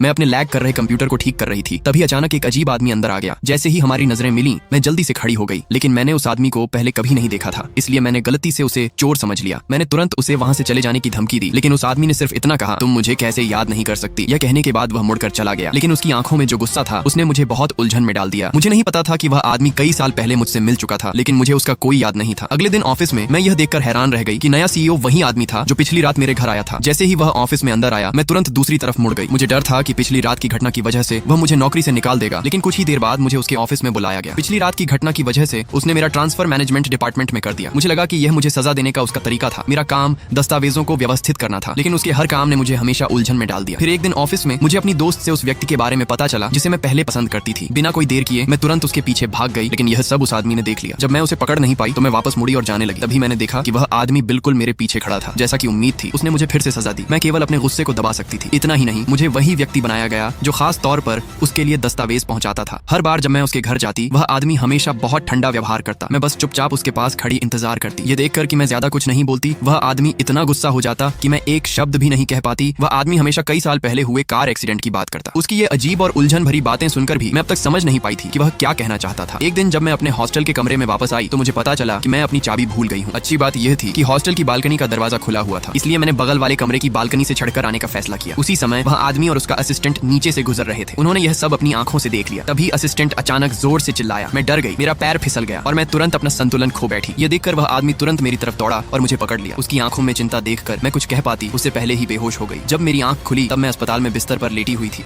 मैं अपने लैग कर रहे कंप्यूटर को ठीक कर रही थी, तभी अचानक एक अजीब आदमी अंदर आ गया। जैसे ही हमारी नजरें मिली, मैं जल्दी से खड़ी हो गई, लेकिन मैंने उस आदमी को पहले कभी नहीं देखा था, इसलिए मैंने गलती से उसे चोर समझ लिया। मैंने तुरंत उसे वहाँ से चले जाने की धमकी दी, लेकिन उस आदमी ने सिर्फ इतना कहा, तुम मुझे कैसे याद नहीं कर सकती। यह कहने के बाद वह मुड़कर चला गया, लेकिन उसकी आंखों में जो गुस्सा था उसने मुझे बहुत उलझन में डाल दिया। मुझे नहीं पता था कि वह आदमी कई साल पहले मुझसे मिल चुका था, लेकिन मुझे उसका कोई याद नहीं था। अगले दिन ऑफिस में मैं यह देखकर हैरान रह गई कि नया सीईओ वही आदमी था जो पिछली रात मेरे घर आया था। जैसे ही वह ऑफिस में अंदर आया, मैं तुरंत दूसरी तरफ मुड़ गई। मुझे डर था कि पिछली रात की घटना की वजह से वह मुझे नौकरी से निकाल देगा, लेकिन कुछ ही देर बाद मुझे उसके ऑफिस में बुलाया गया। पिछली रात की घटना की वजह से उसने मेरा ट्रांसफर मैनेजमेंट डिपार्टमेंट में कर दिया। मुझे लगा कि यह मुझे सजा देने का उसका तरीका था। मेरा काम दस्तावेजों को व्यवस्थित करना था, लेकिन उसके हर काम ने मुझे हमेशा उलझन में डाल दिया। फिर एक दिन ऑफिस में मुझे अपनी दोस्त से उस व्यक्ति के बारे में पता चला जिसे मैं पहले पसंद करती थी। बिना कोई देर किए मैं तुरंत उसके पीछे भाग गई, लेकिन यह सब उस आदमी ने देख लिया। जब मैं उसे पकड़ नहीं पाई तो मैं वापस मुड़ी और जाने लगी। तभी मैंने देखा कि वह आदमी बिल्कुल मेरे पीछे खड़ा था। जैसा कि उम्मीद थी, उसने मुझे फिर से सजा दी। मैं केवल अपने गुस्से को दबा सकती थी। इतना ही नहीं, मुझे वही व्यक्ति बनाया गया जो खास तौर पर उसके लिए दस्तावेज पहुंचाता था। हर बार जब मैं उसके घर जाती, वह आदमी हमेशा बहुत ठंडा व्यवहार करता। मैं बस चुपचाप उसके पास खड़ी इंतजार करती। ये देखकर कि मैं ज्यादा कुछ नहीं बोलती, वह आदमी इतना गुस्सा हो जाता कि मैं एक शब्द भी नहीं कह पाती। वह आदमी हमेशा कई साल पहले हुए कार एक्सीडेंट की बात करता। उसकी ये अजीब और उलझन भरी बातें सुनकर भी मैं अब तक समझ नहीं पाई थी कि वह क्या कहना चाहता था। एक दिन जब मैं अपने हॉस्टल के कमरे में वापस आई तो मुझे पता चला कि मैं अपनी चाबी भूल गई हूँ। अच्छी बात यह थी कि हॉस्टल की बालकनी का दरवाजा खुला हुआ था, इसलिए मैंने बगल वाले कमरे की बालकनी से चढ़कर आने का फैसला किया। उसी समय वह आदमी और उसका असिस्टेंट नीचे से गुजर रहे थे। उन्होंने यह सब अपनी आंखों से देख लिया। तभी असिस्टेंट अचानक जोर से चिल्लाया। मैं डर गई, मेरा पैर फिसल गया और मैं तुरंत अपना संतुलन खो बैठी। यह देखकर वह आदमी तुरंत मेरी तरफ दौड़ा और मुझे पकड़ लिया। उसकी आंखों में चिंता देखकर मैं कुछ कह पाती उससे पहले ही बेहोश हो गई। जब मेरी आंख खुली तब मैं अस्पताल में बिस्तर पर लेटी हुई थी।